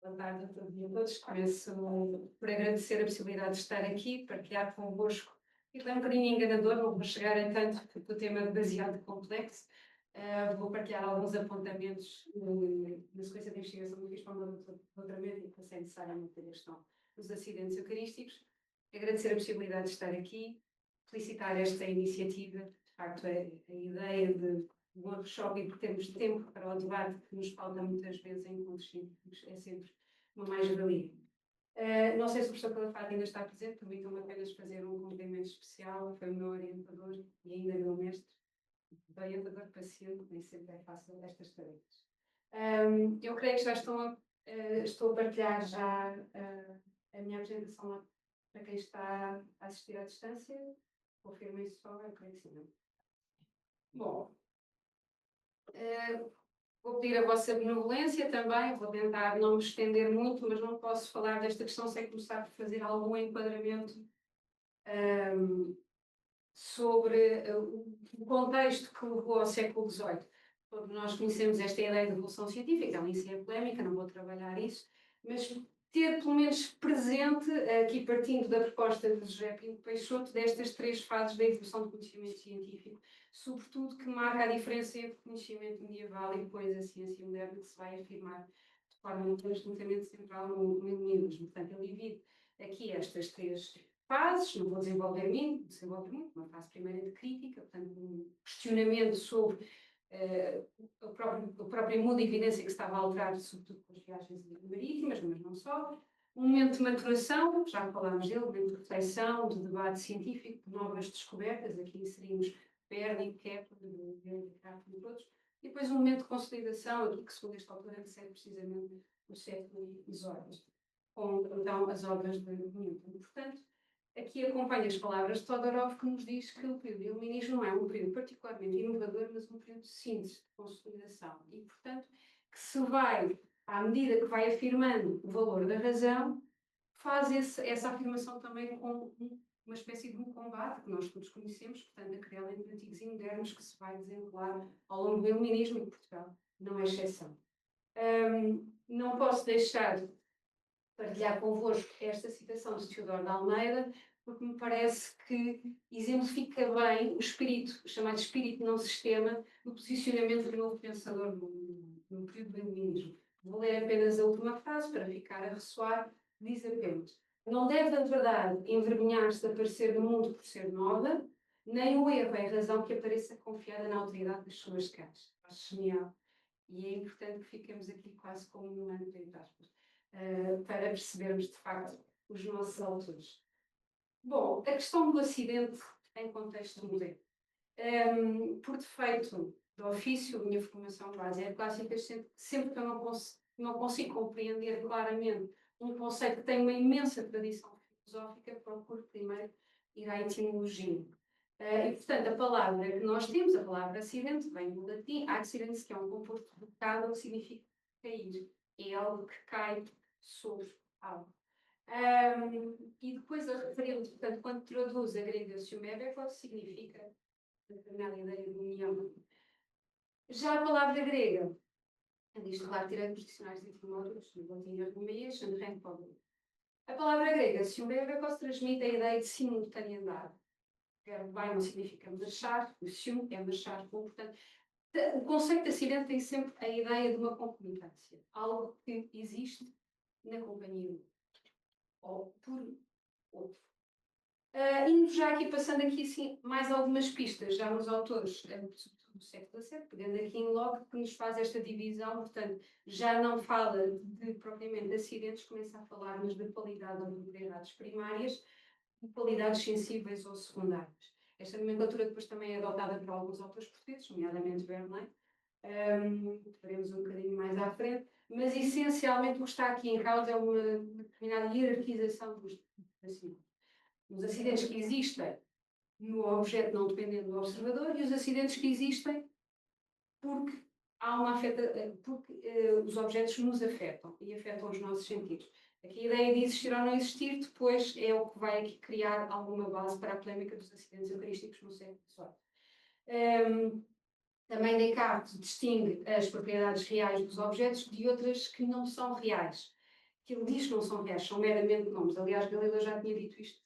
Boa tarde a todos e a todos. Começo por agradecer a possibilidade de estar aqui, partilhar convosco. Isto é um bocadinho enganador, não vou chegar a tanto, porque o tema é demasiado complexo. Vou partilhar alguns apontamentos na sequência de investigação que fiz para o meu doutoramento e que passei necessariamente a questão dos acidentes eucarísticos. Agradecer a possibilidade de estar aqui, felicitar esta iniciativa, de facto, a ideia de um workshop e por termos tempo para o debate que nos falta muitas vezes em encontros científicos, é sempre uma mais-valia. Não sei se o professor Calafate ainda está presente, permitam-me apenas fazer um cumprimento especial, foi o meu orientador e ainda meu mestre, orientador paciente, nem sempre é fácil estas tarefas. Eu creio que já estou a partilhar já a minha apresentação lá para quem está a assistir à distância. Confirmem só, eu creio que sim. Não? Bom, vou pedir a vossa benevolência também, vou tentar não me estender muito, mas não posso falar desta questão sem começar por fazer algum enquadramento sobre o contexto que levou ao século XVIII. Todos nós conhecemos esta ideia de revolução científica, ela em si é polémica, não vou trabalhar isso, mas ter pelo menos presente, aqui partindo da proposta de José Pinto Peixoto, destas três fases da evolução do conhecimento científico, sobretudo que marca a diferença entre o conhecimento medieval e depois a ciência moderna, que se vai afirmar de forma absolutamente central no iluminismo. Portanto, ele divide aqui estas três fases, não vou desenvolver muito, uma fase primeira de crítica, portanto, um questionamento sobre o próprio mundo de evidência que estava a alterar, sobretudo com as viagens marítimas, mas não só. Um momento de maturação, já falámos dele, um momento de reflexão, de debate científico, de novas descobertas, aqui inserimos Perry, Kepler, Descartes e outros. E depois um momento de consolidação, aqui que segundo este autor antecede precisamente o século XVIII, com então as obras de Newton. Portanto, aqui acompanha as palavras de Todorov, que nos diz que o período iluminismo não é um período particularmente inovador, mas um período de síntese, de consolidação. E, portanto, que se vai, à medida que vai afirmando o valor da razão, faz essa afirmação também com uma espécie de um combate que nós todos conhecemos, portanto, a querela entre antigos e modernos, que se vai desenrolar ao longo do iluminismo, e Portugal não é exceção. Não posso deixar de partilhar convosco esta citação de Teodoro de Almeida, porque me parece que exemplifica bem o espírito, o chamado espírito não sistema, do posicionamento do novo pensador no período do iluminismo. Vou ler apenas a última frase para ficar a ressoar, diz apenas: não deve, na verdade, envergonhar-se de aparecer no mundo por ser nova, nem o erro é razão que apareça confiada na autoridade das suas caras. Acho genial. E é importante que fiquemos aqui quase como um manto, entre aspas, para percebermos de facto os nossos autores. Bom, a questão do acidente em contexto moderno. Por defeito do ofício, a minha formação base é clássica, sempre que eu não consigo compreender claramente um conceito que tem uma imensa tradição filosófica, procuro primeiro ir à etimologia. E, portanto, a palavra que nós temos, a palavra acidente, vem do latim, accidens, que é um composto vocal, que significa cair. É algo que cai sobre algo. E depois a referente, portanto, quando traduz a grega siumebekos, significa a determinada ideia de união. Já a palavra grega, isto claro, tirando os dicionários etimológicos, no latim Argomeias, André Pobre. A palavra grega siumebekos transmite a ideia de simultaneidade. O verbo vai não significa marchar, o sium é marchar com, portanto, o conceito de acidente tem sempre a ideia de uma concomitância, algo que existe na companhia ou por outro. Indo já aqui, passando aqui assim, mais algumas pistas, já nos autores, sobretudo do século XVII, pegando aqui em Locke, que nos faz esta divisão, portanto, já não fala propriamente de acidentes, começa a falar mas de qualidade ou de propriedades primárias e qualidades sensíveis ou secundárias. Esta nomenclatura depois também é adotada por alguns autores portugueses, nomeadamente Verlaine, veremos um bocadinho mais à frente, mas essencialmente o que está aqui em causa é uma determinada hierarquização dos acidentes. Os acidentes que existem no objeto não dependendo do observador e os acidentes que existem porque os objetos nos afetam e afetam os nossos sentidos. Aqui a ideia de existir ou não existir depois é o que vai aqui criar alguma base para a polémica dos acidentes eucarísticos no século XVIII. Também Descartes distingue as propriedades reais dos objetos de outras que não são reais. que ele diz que não são reais, são meramente nomes. Aliás, Galileu já tinha dito isto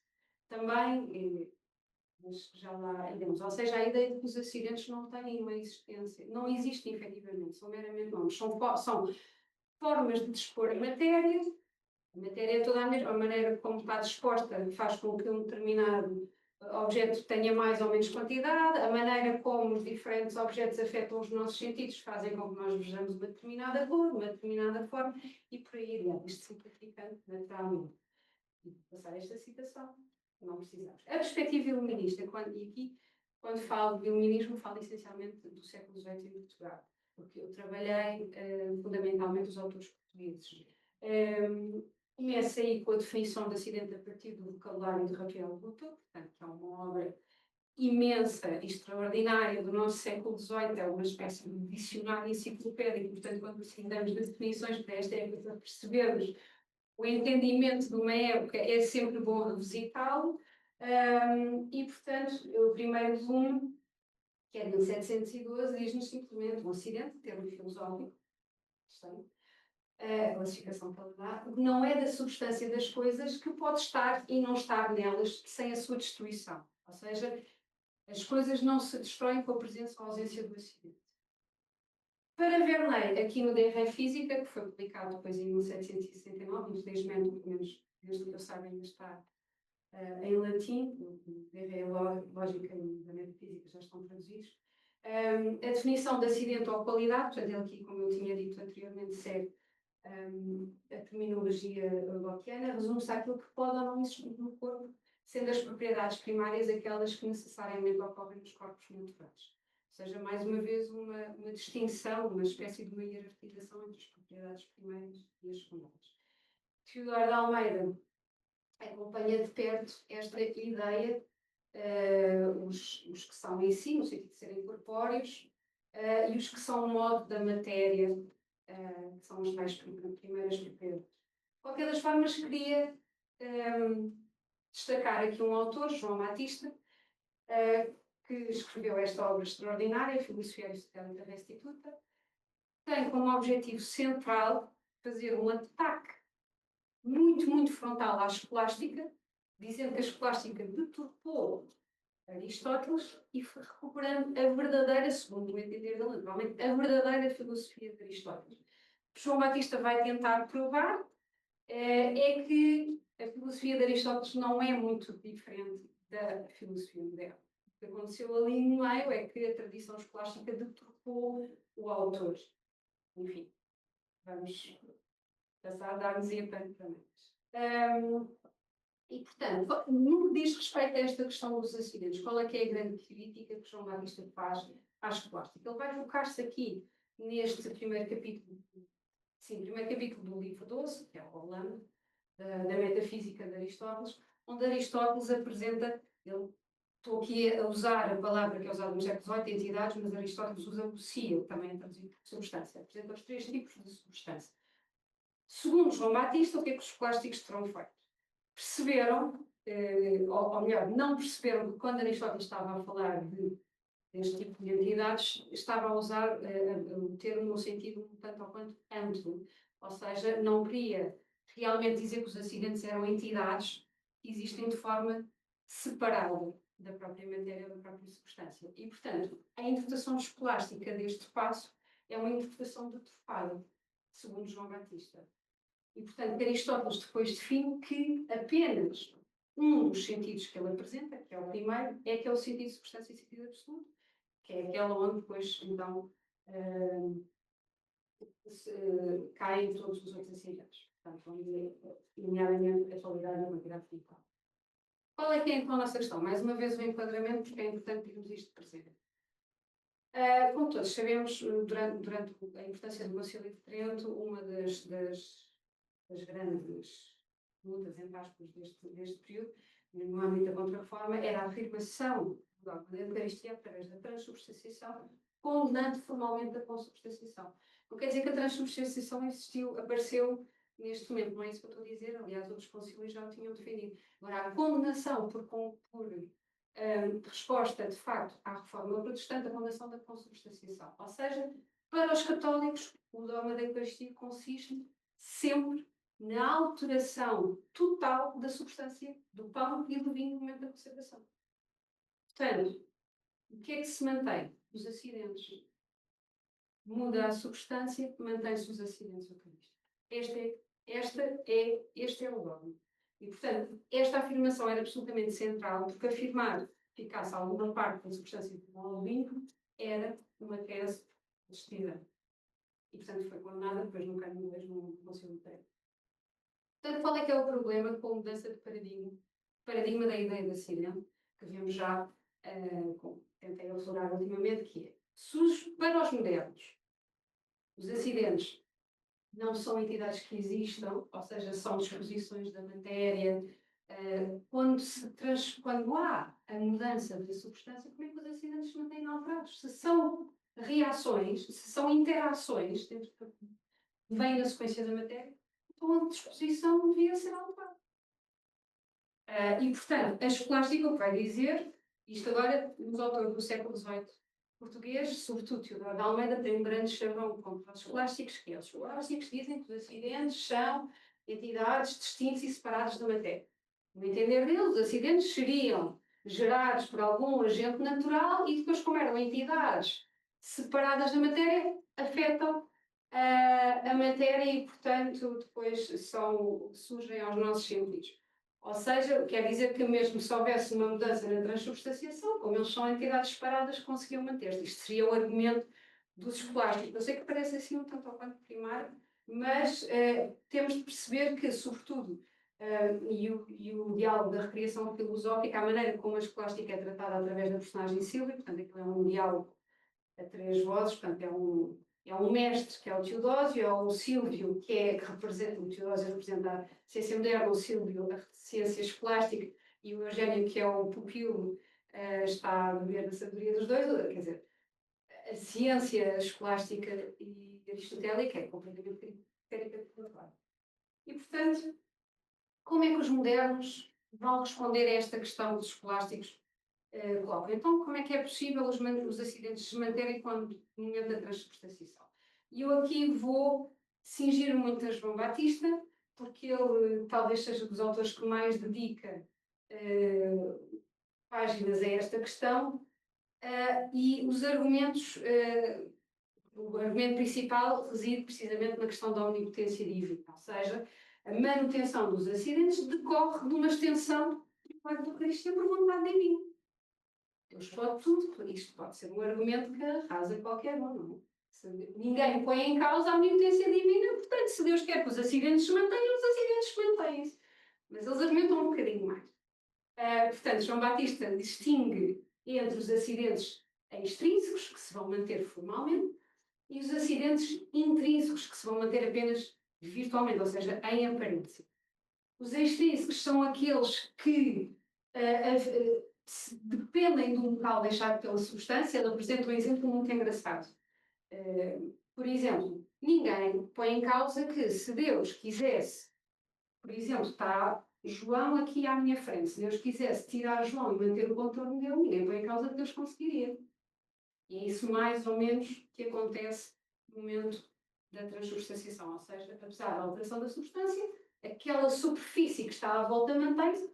também, mas já lá iremos. Ou seja, a ideia de que os acidentes não têm uma existência, não existem efetivamente, são meramente nomes, são formas de dispor a matéria. A matéria é toda a mesma, a maneira como está disposta faz com que um determinado objeto tenha mais ou menos quantidade, a maneira como os diferentes objetos afetam os nossos sentidos fazem com que nós vejamos uma determinada cor, uma determinada forma, e por aí adiante, isto simplificando naturalmente. E vou passar esta citação, não precisamos. A perspectiva iluminista, e aqui, quando falo de iluminismo, falo essencialmente do século XVIII em Portugal, porque eu trabalhei fundamentalmente os autores portugueses. Começa aí com a definição de acidente a partir do vocabulário de Raquel Luthor, portanto, que é uma obra imensa e extraordinária do nosso século XVIII, é uma espécie de dicionário enciclopédico, portanto, quando precisamos de definições para esta época, para percebermos o entendimento de uma época, é sempre bom revisitá-lo, e, portanto, o primeiro volume, que é de 1712, diz-nos simplesmente um acidente, termo filosófico, a classificação que ele dá, não é da substância das coisas que pode estar e não estar nelas sem a sua destruição. Ou seja, as coisas não se destroem com a presença ou ausência do acidente. Para Verneuil, aqui no DRE Física, que foi publicado depois em 1769, infelizmente, pelo menos desde o que eu saiba, ainda está em latim, o DRE Lógica e da Metafísica já estão traduzidos. A definição de acidente ou qualidade, portanto, ele aqui, como eu tinha dito anteriormente, segue a terminologia lockeana, resume-se àquilo que pode ou não existir no corpo, sendo as propriedades primárias aquelas que necessariamente ocorrem nos corpos naturais. Ou seja, mais uma vez, uma distinção, uma espécie de uma hierarquização entre as propriedades primárias e as secundárias. Teodoro de Almeida acompanha de perto esta ideia, os que são em si, no sentido de serem corpóreos, e os que são o modo da matéria, que são as tais primeiras propriedades. De qualquer das formas, queria destacar aqui um autor, João Batista, que escreveu esta obra extraordinária, Filosofia Aristotélica Restituta, tem como objetivo central fazer um ataque muito, muito frontal à escolástica, dizendo que a escolástica deturpou Aristóteles e foi recuperando a verdadeira, segundo o entender dele, naturalmente, a verdadeira filosofia de Aristóteles. João Batista vai tentar provar é que a filosofia de Aristóteles não é muito diferente da filosofia moderna. O que aconteceu ali no meio é que a tradição escolástica deturpou o autor. Enfim, vamos passar a dar-nos em apanhamentos. E, portanto, no que diz respeito a esta questão dos acidentes, qual é que é a grande crítica que João Batista faz à escolástica? Ele vai focar-se aqui neste primeiro capítulo, primeiro capítulo do livro 12, que é o Holanda, da metafísica de Aristóteles, onde Aristóteles apresenta, estou aqui a usar a palavra que é usada no século XVIII, entidades, mas Aristóteles usa o sia, também é traduzido por substância, apresenta os três tipos de substância. Segundo João Batista, o que é que os escolásticos terão feito? Perceberam, ou melhor, não perceberam que quando Aristóteles estava a falar deste tipo de entidades, estava a usar o termo no sentido um tanto ou quanto amplo, ou seja, não queria realmente dizer que os acidentes eram entidades que existem de forma separada da própria matéria, da própria substância. E, portanto, a interpretação escolástica deste passo é uma interpretação deturpada, segundo João Batista. E, portanto, Aristóteles depois define que apenas um dos sentidos que ele apresenta, que é o primeiro, é aquele sentido de substância e sentido absoluto, que é aquela onde depois, então, caem todos os outros acidentes. Portanto, onde, nomeadamente, a qualidade da matéria final. Qual é que é, então, a nossa questão? Mais uma vez o enquadramento, porque é importante termos isto presente. Como todos sabemos, durante a importância do Concílio de Trento, uma das grandes lutas, entre aspas, deste período, no âmbito da Contra-Reforma, era a afirmação do dogma da Eucaristia através da transubstanciação, condenando formalmente a consubstanciação. Não quer dizer que a transubstanciação apareceu neste momento, não é isso que eu estou a dizer, aliás, outros concílios já o tinham defendido. Agora, a condenação por resposta, de facto, à reforma protestante, a condenação da consubstanciação. Ou seja, para os católicos, o dogma da Eucaristia consiste sempre na alteração total da substância do pão e do vinho no momento da conservação. Portanto, o que é que se mantém? Os acidentes. Muda a substância, mantém-se os acidentes locais. Este é o dogma. E, portanto, esta afirmação era absolutamente central, porque afirmar que ficasse alguma parte da substância do pão ao vinho era uma tese desistida. E, portanto, foi condenada depois no caminho no Conselho de Trento. Portanto, qual é que é o problema com a mudança de paradigma? Paradigma da ideia de acidente, que vemos já, tentei aflorar ultimamente, que é, para os modernos, os acidentes não são entidades que existam, ou seja, são disposições da matéria. Quando há a mudança da substância, como é que os acidentes se mantêm alterados? Se são reações, se são interações, vêm na sequência da matéria, então a disposição devia ser alterada. E, portanto, a escolástica o que vai dizer, isto agora, os autores do século XVIII português, sobretudo Teodoro de Almeida, tem um grande chavão contra os escolásticos, que é os escolásticos dizem que os acidentes são entidades distintas e separadas da matéria. No entender deles, os acidentes seriam gerados por algum agente natural e depois, como eram entidades separadas da matéria, afetam a matéria e, portanto, depois surgem aos nossos sentidos. Ou seja, quer dizer que mesmo se houvesse uma mudança na transubstanciação, como eles são entidades separadas, conseguiam manter-se. Isto seria o argumento dos escolásticos. Eu sei que parece assim um tanto ao quanto primário, mas temos de perceber que, sobretudo, e o diálogo da recriação filosófica, a maneira como a escolástica é tratada através da personagem Sílvia, portanto, aquilo é um diálogo a três vozes, portanto, é um mestre, que é o Teodósio, é o Sílvio, que representa, o Teodósio representa a ciência moderna, o Sílvio a ciência escolástica, e o Eugénio, que é o pupilo, está a beber da sabedoria dos dois, quer dizer, a ciência escolástica e aristotélica é completamente caricatura. E, portanto, como é que os modernos vão responder a esta questão dos escolásticos? Então, como é que é possível os acidentes se manterem no momento da transubstanciação? E eu aqui vou cingir muito a João Batista, porque ele talvez seja dos autores que mais dedica páginas a esta questão, e os argumentos, o argumento principal reside precisamente na questão da omnipotência divina, ou seja, a manutenção dos acidentes decorre de uma extensão do Pai do Cristo por vontade divina. Deus pode tudo, isto pode ser um argumento que arrasa qualquer um, não é? Ninguém põe em causa a omnipotência divina, portanto, se Deus quer que os acidentes se mantenham, os acidentes se mantêm-se. Mas eles argumentam um bocadinho mais. Portanto, João Batista distingue entre os acidentes extrínsecos, que se vão manter formalmente, e os acidentes intrínsecos, que se vão manter apenas virtualmente, ou seja, em aparência. Os extrínsecos são aqueles que dependem do local deixado pela substância. Ele apresenta um exemplo muito engraçado. Por exemplo, ninguém põe em causa que, se Deus quisesse, por exemplo, está João aqui à minha frente, se Deus quisesse tirar João e manter o contorno dele, ninguém põe em causa que Deus conseguiria. E é isso mais ou menos que acontece no momento da transubstanciação, ou seja, apesar da alteração da substância, aquela superfície que está à volta mantém-se.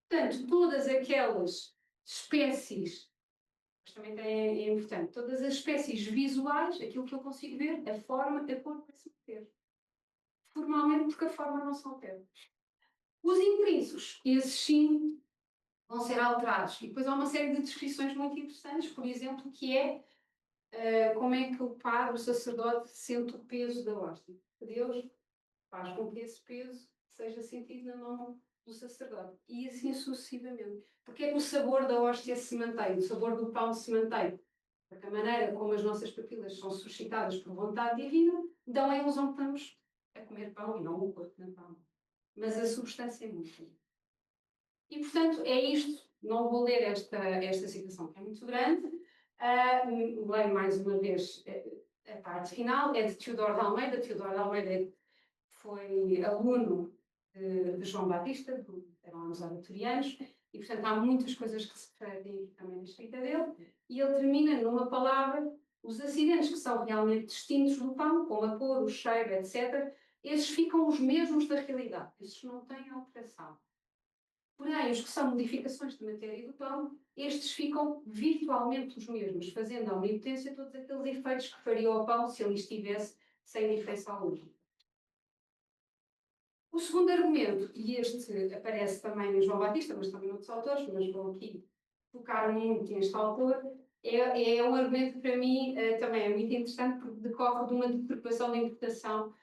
Portanto, todas aquelas espécies, mas também é importante, todas as espécies visuais, aquilo que eu consigo ver, a forma, a cor vai se manter. Formalmente, porque a forma não se altera. Os intrínsecos, esses sim, vão ser alterados. E depois há uma série de descrições muito interessantes, por exemplo, que é como é que o padre, o sacerdote, sente o peso da hóstia. Deus faz com que esse peso seja sentido na mão do sacerdote. E assim sucessivamente. Porque é que o sabor da hóstia se mantém, o sabor do pão se mantém? Porque a maneira como as nossas papilas são suscitadas por vontade divina dão a ilusão que estamos a comer pão e não o corpo de pão. Mas a substância é muito. E, portanto, é isto. Não vou ler esta citação, que é muito grande. Leio mais uma vez a parte final. É de Teodoro de Almeida. Teodoro de Almeida foi aluno de João Batista, eram os aratorianos, e, portanto, há muitas coisas que se referem também na escrita dele. E ele termina numa palavra: os acidentes que são realmente distintos do pão, como a cor, o cheiro, etc., esses ficam os mesmos da realidade, esses não têm alteração. Porém, os que são modificações de matéria do pão, estes ficam virtualmente os mesmos, fazendo a omnipotência todos aqueles efeitos que faria ao pão se ele estivesse sem diferença alguma. O segundo argumento, e este aparece também no João Batista, mas também noutros autores, mas vou aqui focar muito neste autor, é um argumento que para mim também é muito interessante porque decorre de uma deturpação da interpretação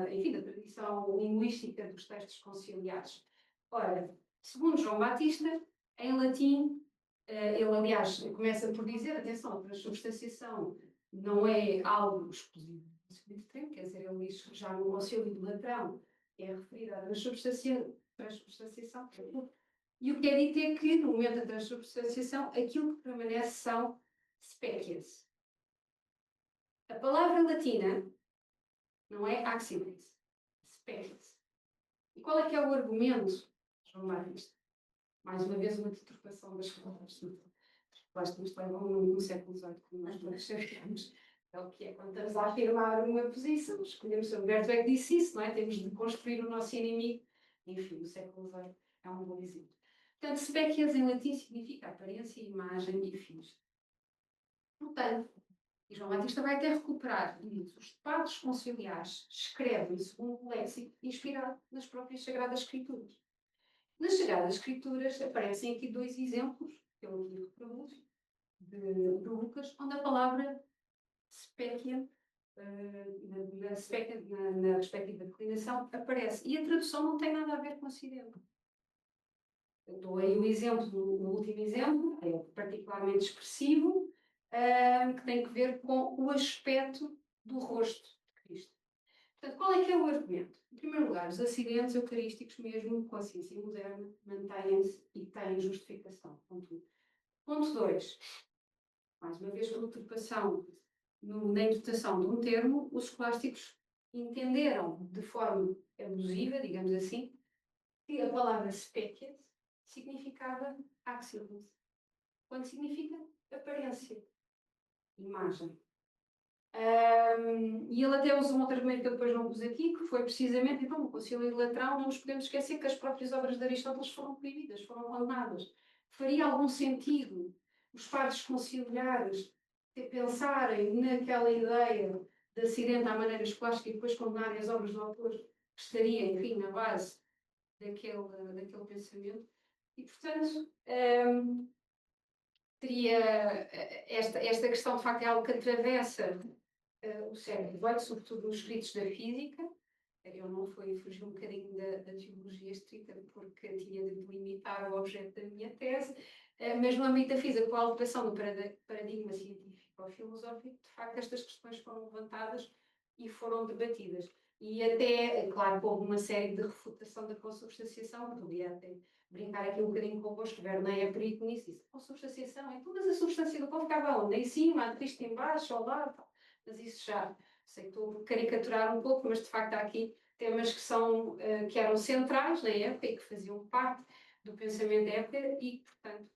enfim, da tradição linguística dos textos conciliares. Ora, segundo João Batista, em latim, ele aliás começa por dizer, atenção, a transubstanciação não é algo exclusivo do seguinte tempo, quer dizer, ele diz já no Concílio de Latrão é referida à transubstanciação, e o que é dito é que, no momento da transubstanciação, aquilo que permanece são species. A palavra latina não é accidentes, species. E qual é que é o argumento, João Batista? Mais uma vez, uma deturpação das palavras. Basta nos levam no século XVIII, como nós todos sabemos. É o que é quando estamos a afirmar uma posição. Escolhemos, o Humberto é que disse isso, não é? Temos de construir o nosso inimigo. Enfim, o século XVIII é um bom exemplo. Portanto, species em latim significa aparência, imagem e fins. Portanto, e João Batista vai até recuperar e diz: os padres conciliares escrevem segundo o léxico inspirado nas próprias Sagradas Escrituras. Nas Sagradas Escrituras aparecem aqui dois exemplos, que eu aqui reproduzo, de Lucas, onde a palavra specia, na respectiva declinação, aparece. E a tradução não tem nada a ver com acidente. Eu dou aí o exemplo, no último exemplo, é particularmente expressivo, que tem que ver com o aspecto do rosto de Cristo. Portanto, qual é que é o argumento? Em primeiro lugar, os acidentes eucarísticos, mesmo com a ciência moderna, mantêm-se e têm justificação. Ponto 1. Ponto 2. Mais uma vez, por usurpação na interpretação de um termo, os escolásticos entenderam de forma abusiva, digamos assim, que a palavra species significava accident, quando significa aparência, imagem. E ele até usa um outro argumento que eu depois não pus aqui, que foi precisamente, então, no Concílio de Latrão, não nos podemos esquecer que as próprias obras de Aristóteles foram proibidas, foram condenadas. Faria algum sentido os padres conciliares pensarem naquela ideia de acidente à maneira escolástica e depois condenarem as obras do autor que estaria, enfim, na base daquele pensamento? E, portanto, teria esta questão, de facto, é algo que atravessa o século XVIII, sobretudo nos escritos da física. Eu não fugi um bocadinho da teologia estrita porque tinha de delimitar o objeto da minha tese, mas no âmbito da física, com a alteração do paradigma científico ou filosófico, de facto estas questões foram levantadas e foram debatidas. E até, claro, houve uma série de refutação da consubstanciação, podia até brincar aqui um bocadinho convosco, Vernei é perito nisso, disse, consubstanciação, então, mas a substância do pão ficava onde? Em cima, a Cristo em baixo, ao lado, mas isso já, sei que estou a caricaturar um pouco, mas de facto há aqui temas que eram centrais na época e que faziam parte do pensamento da época e, portanto,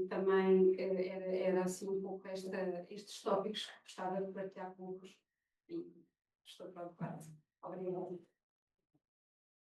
também era assim um pouco estes tópicos que gostava de partilhar convosco. E estou preocupada. Obrigada.